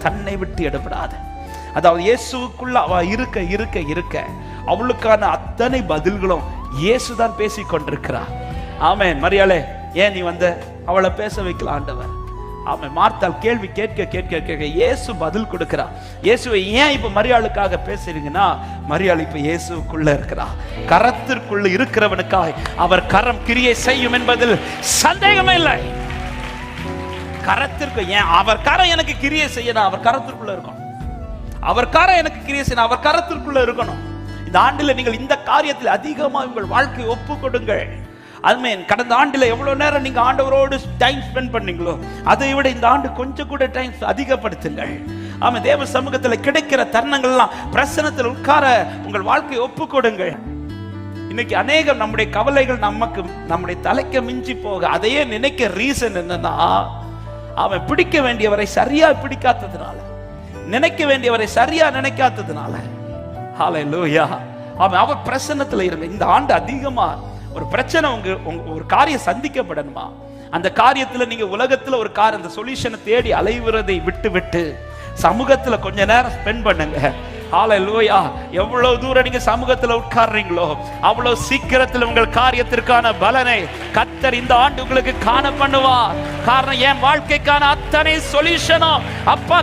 தன்னை விட்டு எடுபடாத. அதாவது இயேசுக்குள்ள அவ இருக்க இருக்க இருக்க அவளுக்கான அத்தனை பதில்களும் இயேசுதான் பேசி கொண்டிருக்கிறார். ஆமென். மரியாளே, ஏன் நீ வந்த? அவளை பேச வைக்கலாம் ஆண்டவர். ஆமென். மார்த்தாள் கேள்வி கேட்க கேட்க கேட்க இயேசு பதில் கொடுக்கிறார். இயேசுவை ஏன் இப்ப மரியாளுக்காக பேசுறீங்கன்னா, மரியாள் இப்ப இயேசுக்குள்ள இருக்கிறா. கரத்திற்குள்ள இருக்கிறவனுக்காக அவர் கரம் கிரியை செய்யும் என்பதில் சந்தேகமே இல்லை. கரத்திற்கு ஏன் அவர் கரம் எனக்கு கிரியை செய்யணும்? அவர் கரத்திற்குள்ள இருக்கணும். அவர் கரம் எனக்கு கிரியை செய்யணும். அவர் கரத்திற்குள்ள இருக்கணும். இந்த ஆண்டில் நீங்கள் இந்த காரியத்தில் அதிகமாக உங்கள் வாழ்க்கையை ஒப்பு கொடுங்கள். ஆமென். கடந்த ஆண்டில் எவ்வளவு நேரம் நீங்க ஆண்டவரோடு டைம் ஸ்பெண்ட் பண்ணீங்களோ அதை விட இந்த ஆண்டு கொஞ்சம் கூட டைம் அதிகப்படுத்துங்கள். ஆமென். தேவ சமூகத்தில் கிடைக்கிற தருணங்கள்லாம் பிரசன்னத்தில் உட்கார உங்கள் வாழ்க்கையை ஒப்பு கொடுங்கள். இன்னைக்கு அநேகம் நம்முடைய கவலைகள் நம்முடைய தலைக்க மிஞ்சி போக அதையே நினைக்க ரீசன் என்னன்னா, அவன் பிடிக்க வேண்டியவரை சரியா பிடிக்காததுனால, நினைக்க வேண்டியவரை சரியா நினைக்காததுனால. ஹல்லேலூயா. அவர் பிரசன்னத்தில் இருங்க. இந்த ஆண்டு அதிகமா ஒரு பிரச்சனை ஒரு காரியம் சந்திக்கப்படணுமா, அந்த காரியத்துல நீங்க உலகத்துல ஒரு அந்த சொல்யூஷனை தேடி அலைவுறதை விட்டு சமூகத்துல கொஞ்ச நேரம் ஸ்பெண்ட் பண்ணுங்க. ஹல்லேலூயா. எவ்வளவு தூரம் நீங்க சமூகத்துல உட்கார்றீங்களோ அவ்வளவு சீக்கிரத்தில் உங்கள் காரியத்திற்கான பலனை கர்த்தர் இந்த ஆண்டு உங்களுக்கு காண பண்ணுவார். காரணம், என் வாழ்க்கைக்கான அத்தனை சொல்யூஷனும் அப்பா